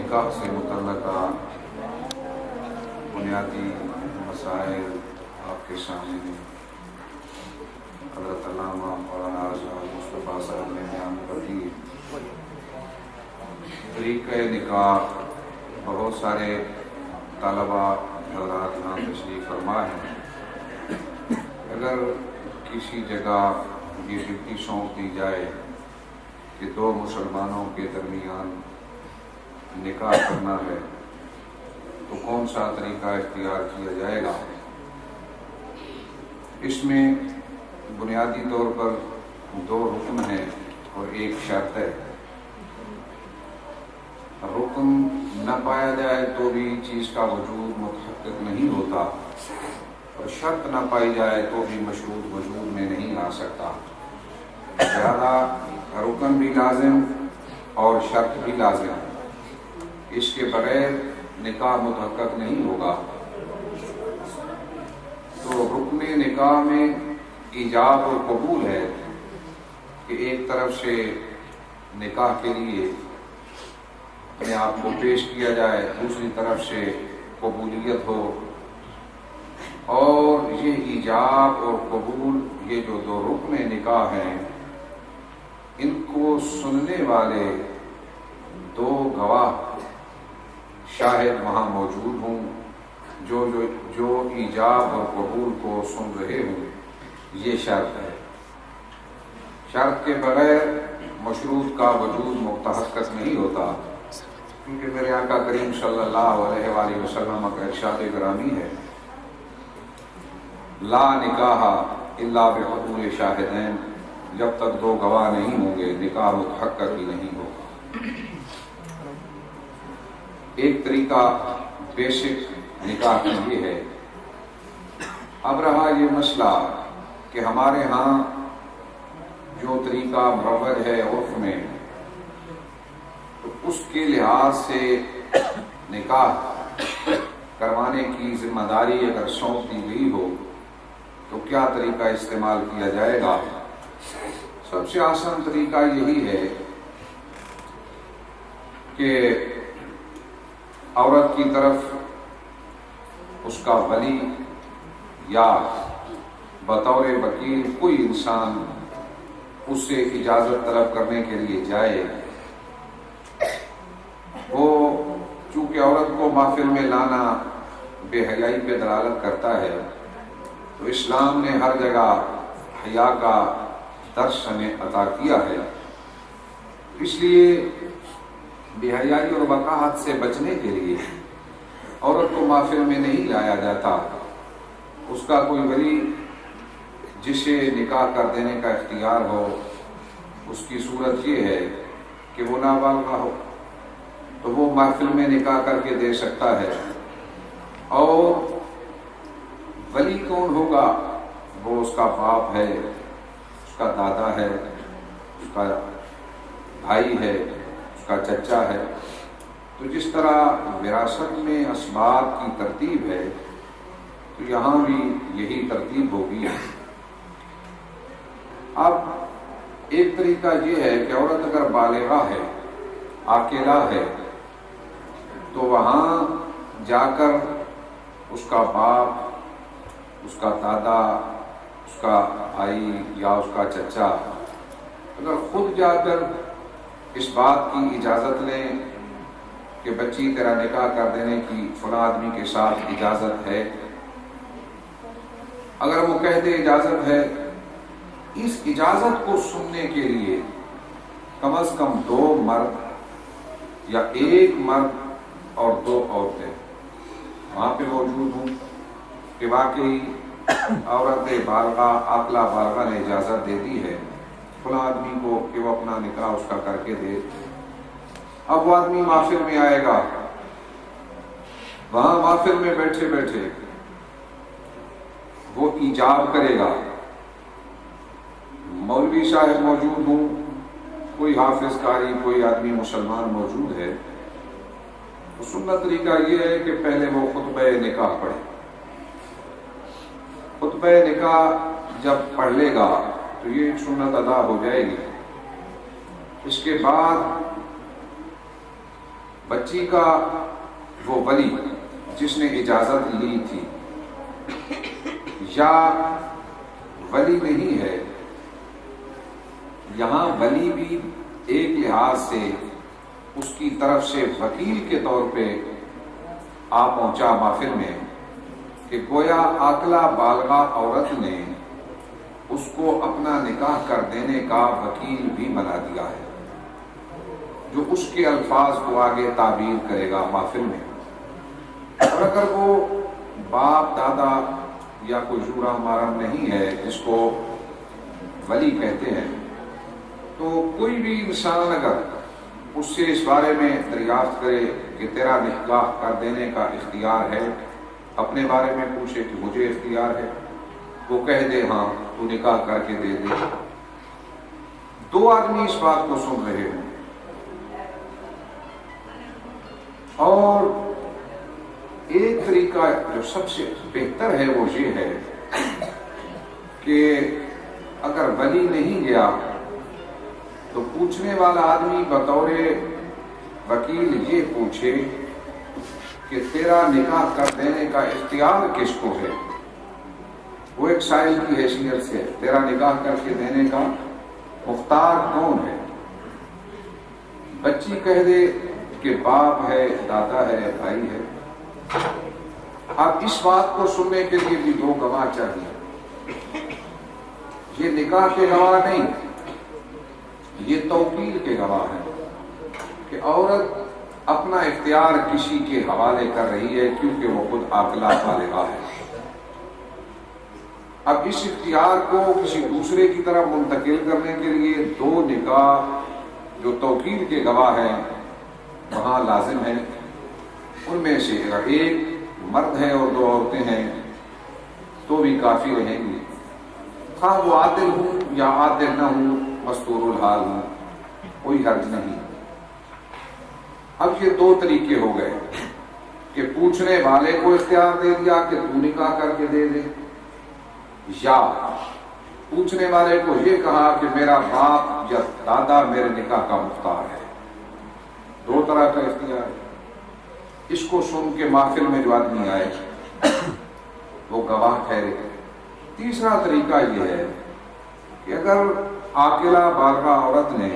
نکاح سے متعلقہ بنیادی مسائل آپ کے سامنے حضرت علامہ مولانا مصطفیٰ صاحب نے بیان کر دی۔ طریقہ نکاح بہت سارے طلباء حضرات یہاں تشریف فرما ہیں۔ اگر کسی جگہ یہ ڈیوٹی سونپ دی جائے کہ دو مسلمانوں کے درمیان نکاح کرنا ہے تو کون سا طریقہ اختیار کیا جائے گا؟ اس میں بنیادی طور پر دو رکن ہیں اور ایک شرط ہے۔ رکن نہ پایا جائے تو بھی چیز کا وجود متحقق نہیں ہوتا، اور شرط نہ پائی جائے تو بھی مشروط وجود میں نہیں آ سکتا۔ لہذا رکن بھی لازم اور شرط بھی لازم، اس کے بغیر نکاح متحقق نہیں ہوگا۔ تو رکن نکاح میں ایجاب اور قبول ہے کہ ایک طرف سے نکاح کے لیے اپنے آپ کو پیش کیا جائے، دوسری طرف سے قبولیت ہو، اور یہ ایجاب اور قبول یہ جو دو رکن نکاح ہیں ان کو سننے والے دو گواہ شاہد وہاں موجود ہوں جو ایجاب اور قبول کو سن رہے ہوں، یہ شرط ہے۔ شرط کے بغیر مشروط کا وجود متحقق نہیں ہوتا، کیونکہ میرے آقا کریم صلی اللہ علیہ وآلہ وسلم کا ارشاد گرامی ہے، لا نکاح الا بحضور شاہدین، جب تک دو گواہ نہیں ہوں گے نکاح متحقق ہی نہیں ہوگا۔ ایک طریقہ بیسک نکاح کا یہ ہے۔ اب رہا یہ مسئلہ کہ ہمارے ہاں جو طریقہ مروج ہے عرف میں، تو اس کے لحاظ سے نکاح کروانے کی ذمہ داری اگر سونپ دی گئی ہو تو کیا طریقہ استعمال کیا جائے گا؟ سب سے آسان طریقہ یہی ہے کہ عورت کی طرف اس کا ولی یا بطور وکیل کوئی انسان اس سے اجازت طلب کرنے کے لیے جائے۔ وہ چونکہ عورت کو محفل میں لانا بے حیائی پہ دلالت کرتا ہے، تو اسلام نے ہر جگہ حیا کا درس ہمیں عطا کیا ہے۔ اس لیے بے حیائی اور وقاحت سے بچنے کے لیے عورت کو محفل میں نہیں لایا جاتا۔ اس کا کوئی ولی جسے نکاح کر دینے کا اختیار ہو، اس کی صورت یہ ہے کہ وہ نابالغ ہو تو وہ محفل میں نکاح کر کے دے سکتا ہے۔ اور ولی کون ہوگا؟ وہ اس کا باپ ہے، اس کا دادا ہے، اس کا بھائی ہے، اس کا چچا ہے۔ تو جس طرح وراثت میں اسباب کی ترتیب ہے تو یہاں بھی یہی ترتیب ہوگی۔ اب ایک طریقہ یہ ہے کہ عورت اگر بالغہ ہے، عاقلہ ہے، تو وہاں جا کر اس کا باپ، اس کا دادا، اس کا بھائی یا اس کا چچا اگر خود جا کر اس بات کی اجازت لیں کہ بچی تیرا نکاح کر دینے کی فلاں آدمی کے ساتھ اجازت ہے، اگر وہ کہہ دے اجازت ہے، اس اجازت کو سننے کے لیے کم از کم دو مرد یا ایک مرد اور دو عورتیں وہاں پہ موجود ہوں کہ واقعی عورت بالغہ عاقلہ بالغہ نے اجازت دے دی ہے فلاں آدمی کو کہ وہ اپنا نکاح اس کا کر کے دے۔ اب وہ آدمی محفل میں آئے گا، وہاں محفل میں بیٹھے بیٹھے وہ ایجاب کرے گا، مولوی صاحب موجود ہوں، کوئی حافظ قاری کوئی آدمی مسلمان موجود ہے، تو سنت طریقہ یہ ہے کہ پہلے وہ خطبہ نکاح پڑھے۔ خطبہ نکاح جب پڑھ لے گا تو یہ ایک سنت ادا ہو جائے گی۔ اس کے بعد بچی کا وہ ولی جس نے اجازت لی تھی یا ولی نہیں ہے، یہاں ولی بھی ایک لحاظ سے اس کی طرف سے وکیل کے طور پہ آ پہنچا محفل میں کہ گویا عاقلہ بالغہ عورت نے اس کو اپنا نکاح کر دینے کا وکیل بھی بنا دیا ہے، جو اس کے الفاظ کو آگے تعبیر کرے گا محفل میں۔ اور اگر وہ باپ دادا یا کوئی جورا محرم نہیں ہے جس کو ولی کہتے ہیں، تو کوئی بھی انسان اگر اس سے اس بارے میں دریافت کرے کہ تیرا نکاح کر دینے کا اختیار ہے، اپنے بارے میں پوچھے کہ مجھے اختیار ہے، وہ کہہ دے ہاں تو نکاح کر کے دے دے۔ دو آدمی اس بات کو سن رہے ہوں اور ایک طریقہ جو سب سے بہتر ہے وہ یہ ہے کہ اگر ولی نہیں گیا تو پوچھنے والا آدمی بطور وکیل یہ پوچھے کہ تیرا نکاح کر دینے کا اختیار کس کو ہے، وہ ایک سائل کی حیثیت سے تیرا نکاح کر کے دینے کا مختار کون ہے۔ بچی کہہ دے کہ باپ ہے، دادا ہے، بھائی ہے۔ اب اس بات کو سننے کے لیے بھی دو گواہ چاہیے۔ یہ نکاح کے گواہ نہیں، یہ توکیل کے گواہ ہیں کہ عورت اپنا اختیار کسی کے حوالے کر رہی ہے کیونکہ وہ خود عاقلہ بالغہ ہے۔ اب اس اختیار کو کسی دوسرے کی طرف منتقل کرنے کے لیے دو نکاح جو توکیل کے گواہ ہیں وہاں لازم ہیں۔ ان میں سے اگر ایک مرد ہے اور دو عورتیں ہیں تو بھی کافی رہیں گی، خواہ وہ عادل ہوں یا عادل نہ ہوں، مستور الحال ہوں، کوئی حرج نہیں۔ اب یہ دو طریقے ہو گئے کہ پوچھنے والے کو اختیار دے دیا کہ تو نکاح کر کے دے دے، یا پوچھنے والے کو یہ کہا کہ میرا باپ یا دادا میرے نکاح کا مختار ہے۔ دو طرح کا اختیار ہے۔ اس کو سن کے محفل میں جو آدمی آئے وہ گواہ ٹھہرے۔ تیسرا طریقہ یہ ہے کہ اگر عاقلہ بالغہ عورت نے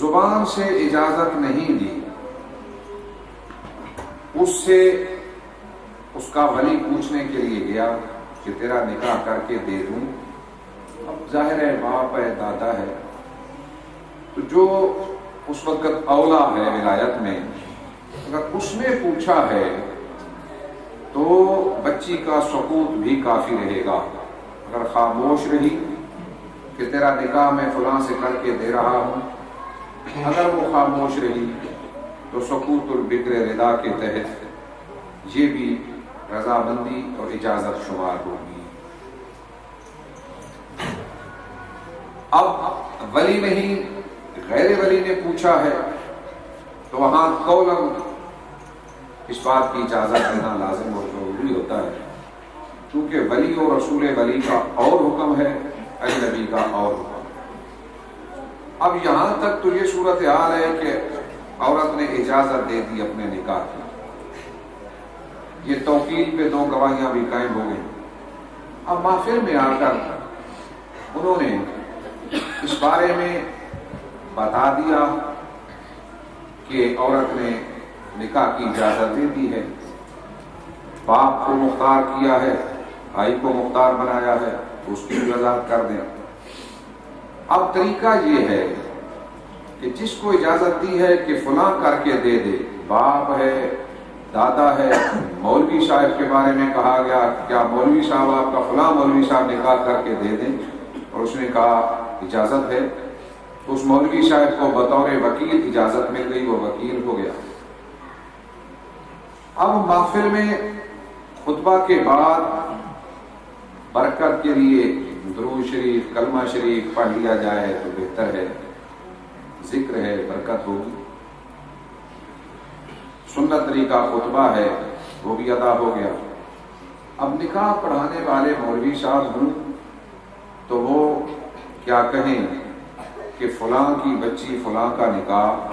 زبان سے اجازت نہیں دی، اس سے اس کا ولی پوچھنے کے لیے گیا کہ تیرا نکاح کر کے دے دوں، اب ظاہر ہے باپ ہے، دادا ہے، تو جو اس وقت اولا ہے ولایت میں، اگر اس نے پوچھا ہے تو بچی کا سکوت بھی کافی رہے گا۔ اگر خاموش رہی کہ تیرا نکاح میں فلاں سے کر کے دے رہا ہوں، اگر وہ خاموش رہی تو سکوت البکر رضا کے تحت یہ بھی رضامندی اور اجازت شمار ہوگی۔ اب ولی نہیں، غیر ولی نے پوچھا ہے تو وہاں قولاً اس بات کی اجازت دینا لازم اور ضروری ہوتا ہے، کیونکہ ولی اور رسول ولی کا اور حکم ہے، اجنبی کا اور حکم۔ اب یہاں تک تو یہ صورتحال ہے کہ عورت نے اجازت دے دی اپنے نکاح کی، یہ توکیل پہ دو گواہیاں بھی قائم ہو گئی۔ اب محفل میں آ کر انہوں نے اس بارے میں بتا دیا کہ عورت نے نکاح کی اجازت دے دی ہے، باپ کو مختار کیا ہے، بھائی کو مختار بنایا ہے، اس کی وضاحت کر دیں۔ اب طریقہ یہ ہے کہ جس کو اجازت دی ہے کہ فلاں کر کے دے دے، باپ ہے، دادا ہے، مولوی صاحب کے بارے میں کہا گیا کیا مولوی صاحب آپ کا فلاں مولوی صاحب نکاح کر کے دے دیں، اور اس نے کہا اجازت ہے، تو اس مولوی صاحب کو بطور وکیل اجازت مل گئی، وہ وکیل ہو گیا۔ اب محفل میں خطبہ کے بعد برکت کے لیے درود شریف، کلمہ شریف پڑھ لیا جائے تو بہتر ہے، ذکر ہے، برکت ہوگی۔ سنت طریقہ خطبہ ہے وہ بھی ادا ہو گیا۔ اب نکاح پڑھانے والے مولوی صاحب ہوں تو وہ کیا کہیں کہ فلاں کی بچی فلاں کا نکاح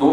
2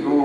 2